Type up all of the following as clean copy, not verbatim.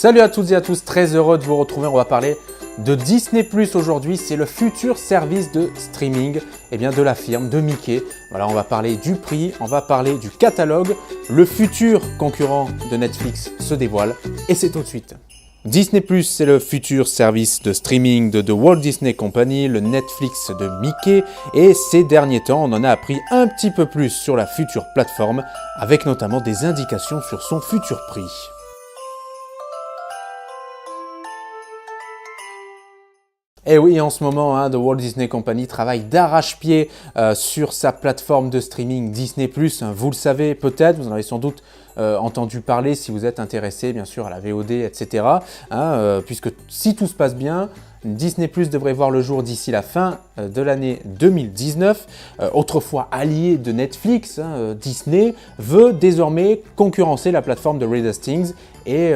Salut à toutes et à tous, très heureux de vous retrouver. On va parler de Disney+ aujourd'hui. C'est le futur service de streaming de la firme de Mickey. Voilà, on va parler du prix, on va parler du catalogue. Le futur concurrent de Netflix se dévoile et c'est tout de suite. Disney+, c'est le futur service de streaming de The Walt Disney Company, le Netflix de Mickey, et ces derniers temps, on en a appris un petit peu plus sur la future plateforme, avec notamment des indications sur son futur prix. Et oui, en ce moment, The Walt Disney Company travaille d'arrache-pied sur sa plateforme de streaming Disney+. Vous le savez peut-être, vous en avez sans doute entendu parler si vous êtes intéressé bien sûr à la VOD, etc. Puisque si tout se passe bien, Disney+ devrait voir le jour d'ici la fin de l'année 2019. Autrefois allié de Netflix, Disney veut désormais concurrencer la plateforme de Reed Hastings et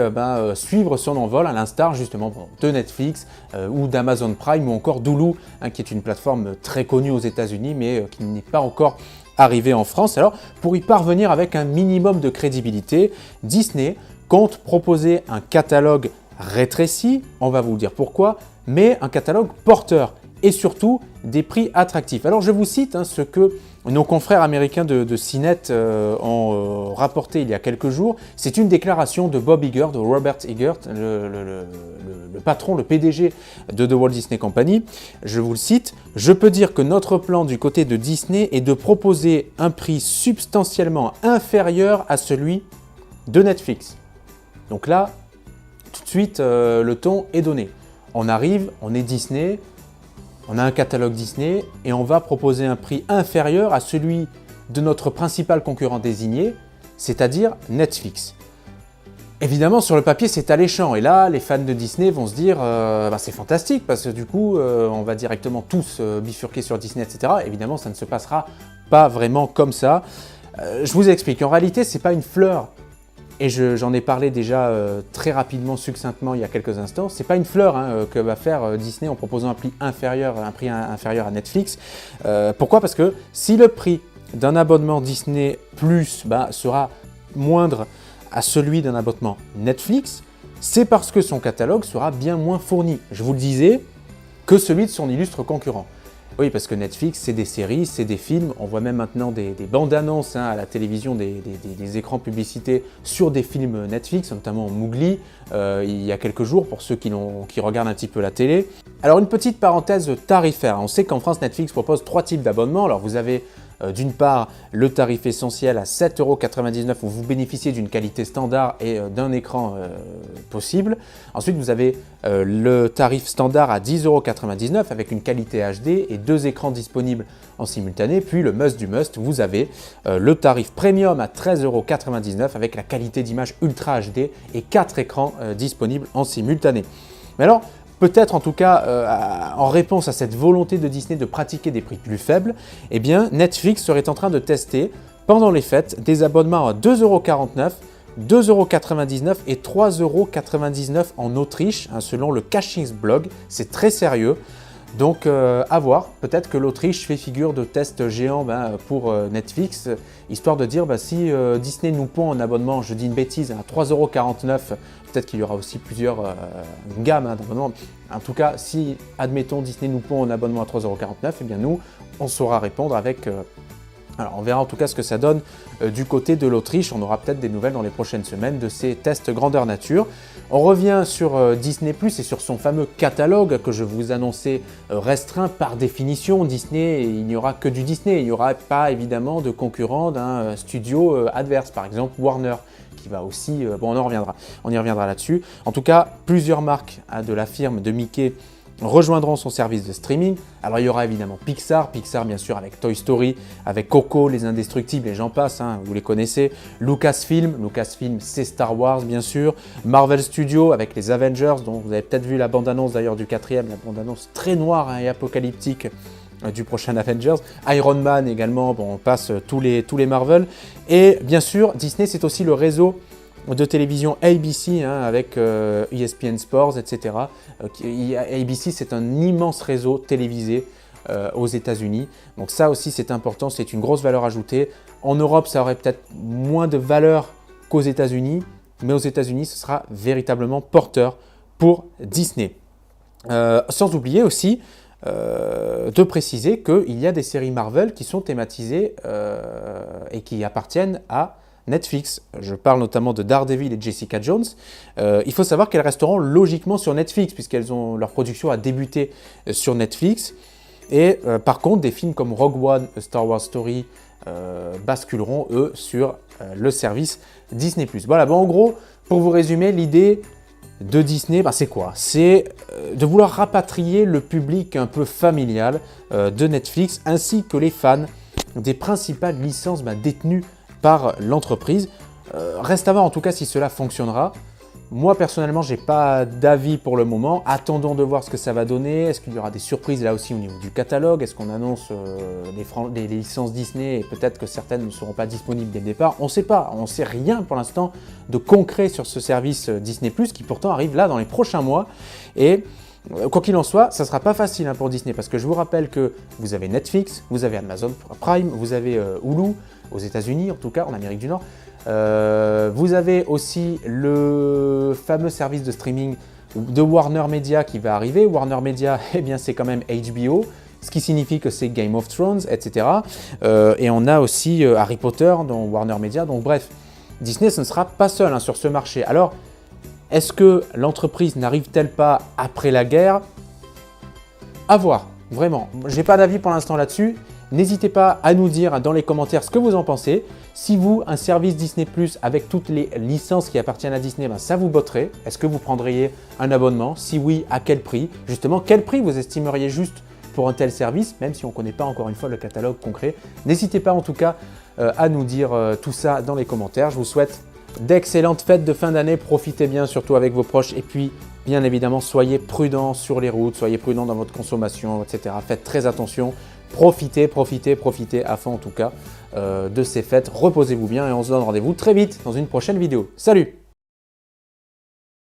suivre son envol à l'instar justement de Netflix ou d'Amazon Prime ou encore d'Hulu, qui est une plateforme très connue aux États-Unis mais qui n'est pas encore arrivée en France. Alors pour y parvenir avec un minimum de crédibilité, Disney compte proposer un catalogue rétréci, on va vous dire pourquoi, mais un catalogue porteur et surtout des prix attractifs. Alors je vous cite ce que nos confrères américains de CNET ont rapporté il y a quelques jours. C'est une déclaration de Bob Iger, de Robert Iger, le patron, le PDG de The Walt Disney Company. Je vous le cite, « Je peux dire que notre plan du côté de Disney est de proposer un prix substantiellement inférieur à celui de Netflix. » Donc là, tout de suite, le ton est donné. On arrive, on est Disney, on a un catalogue Disney et on va proposer un prix inférieur à celui de notre principal concurrent désigné, c'est-à-dire Netflix. Évidemment, sur le papier, c'est alléchant et là, les fans de Disney vont se dire c'est fantastique parce que du coup, on va directement tous bifurquer sur Disney, etc. Évidemment, ça ne se passera pas vraiment comme ça. Je vous explique, en réalité, ce n'est pas une fleur. Et j'en ai parlé déjà très rapidement, succinctement il y a quelques instants. C'est pas une fleur que va faire Disney en proposant un prix inférieur à Netflix. Pourquoi? Parce que si le prix d'un abonnement Disney+ sera moindre à celui d'un abonnement Netflix, c'est parce que son catalogue sera bien moins fourni, je vous le disais, que celui de son illustre concurrent. Oui, parce que Netflix, c'est des séries, c'est des films. On voit même maintenant des bandes-annonces à la télévision, des écrans publicités sur des films Netflix, notamment Mowgli, il y a quelques jours, pour ceux qui regardent un petit peu la télé. Alors, une petite parenthèse tarifaire. On sait qu'en France, Netflix propose 3 types d'abonnements. Alors, vous avez d'une part le tarif essentiel à 7,99 € où vous bénéficiez d'une qualité standard et d'un écran possible. Ensuite, vous avez le tarif standard à 10,99 € avec une qualité HD et 2 écrans disponibles en simultané. Puis le must du must, vous avez le tarif premium à 13,99 € avec la qualité d'image Ultra HD et 4 écrans disponibles en simultané. Mais alors, peut-être en tout cas, en réponse à cette volonté de Disney de pratiquer des prix plus faibles, Netflix serait en train de tester pendant les fêtes des abonnements à 2,49 €, 2,99 € et 3,99 € en Autriche, selon le Cachings Blog. C'est très sérieux. Donc à voir, peut-être que l'Autriche fait figure de test géant pour Netflix, histoire de dire si Disney nous pond un abonnement, je dis une bêtise, à 3,49 €, peut-être qu'il y aura aussi plusieurs gammes d'abonnements. En tout cas, si, admettons, Disney nous pond un abonnement à 3,49 €, nous, on saura répondre avec... Alors on verra en tout cas ce que ça donne du côté de l'Autriche. On aura peut-être des nouvelles dans les prochaines semaines de ces tests grandeur nature. On revient sur Disney+ et sur son fameux catalogue que je vous annonçais restreint par définition. Disney, il n'y aura que du Disney. Il n'y aura pas évidemment de concurrent d'un studio adverse, par exemple Warner, qui va aussi... on y reviendra là-dessus. En tout cas, plusieurs marques de la firme de Mickey rejoindront son service de streaming. Alors il y aura évidemment Pixar bien sûr avec Toy Story, avec Coco, Les Indestructibles et j'en passe, vous les connaissez. Lucasfilm c'est Star Wars bien sûr. Marvel Studios avec les Avengers, dont vous avez peut-être vu la bande-annonce d'ailleurs du 4e, la bande-annonce très noire et apocalyptique du prochain Avengers. Iron Man également, on passe tous les Marvel. Et bien sûr, Disney c'est aussi le réseau de télévision ABC avec ESPN Sports, etc. ABC, c'est un immense réseau télévisé aux États-Unis. Donc ça aussi, c'est important, c'est une grosse valeur ajoutée. En Europe, ça aurait peut-être moins de valeur qu'aux États-Unis, mais aux États-Unis, ce sera véritablement porteur pour Disney. Sans oublier aussi de préciser qu'il y a des séries Marvel qui sont thématisées et qui appartiennent à Netflix. Je parle notamment de Daredevil et Jessica Jones. Il faut savoir qu'elles resteront logiquement sur Netflix leur production a débuté sur Netflix. Et par contre, des films comme Rogue One, A Star Wars Story basculeront eux sur le service Disney+. Voilà, bon, en gros, pour vous résumer, l'idée de Disney, c'est quoi? C'est de vouloir rapatrier le public un peu familial de Netflix ainsi que les fans des principales licences détenues par l'entreprise. Reste à voir en tout cas si cela fonctionnera. Moi personnellement, je n'ai pas d'avis pour le moment. Attendons de voir ce que ça va donner. Est-ce qu'il y aura des surprises là aussi au niveau du catalogue? Est-ce qu'on annonce les licences Disney et peut-être que certaines ne seront pas disponibles dès le départ? On ne sait pas. On ne sait rien pour l'instant de concret sur ce service Disney+, qui pourtant arrive là dans les prochains mois. Et quoi qu'il en soit, ça ne sera pas facile pour Disney parce que je vous rappelle que vous avez Netflix, vous avez Amazon Prime, vous avez Hulu, aux États-Unis en tout cas, en Amérique du Nord. Vous avez aussi le fameux service de streaming de Warner Media qui va arriver. Warner Media, eh bien, c'est quand même HBO, ce qui signifie que c'est Game of Thrones, etc. Et on a aussi Harry Potter dans Warner Media. Donc bref, Disney, ce ne sera pas seul sur ce marché. Alors, est-ce que l'entreprise n'arrive-t-elle pas après la guerre? À voir, vraiment. Je n'ai pas d'avis pour l'instant là-dessus. N'hésitez pas à nous dire dans les commentaires ce que vous en pensez. Si vous, un service Disney+, avec toutes les licences qui appartiennent à Disney, ça vous botterait. Est-ce que vous prendriez un abonnement? Si oui, à quel prix? Justement, quel prix vous estimeriez juste pour un tel service, même si on ne connaît pas encore une fois le catalogue concret? N'hésitez pas en tout cas à nous dire tout ça dans les commentaires. Je vous souhaite d'excellentes fêtes de fin d'année. Profitez bien, surtout avec vos proches. Et puis, bien évidemment, soyez prudents sur les routes, soyez prudents dans votre consommation, etc. Faites très attention. Profitez à fond en tout cas de ces fêtes. Reposez-vous bien et on se donne rendez-vous très vite dans une prochaine vidéo. Salut!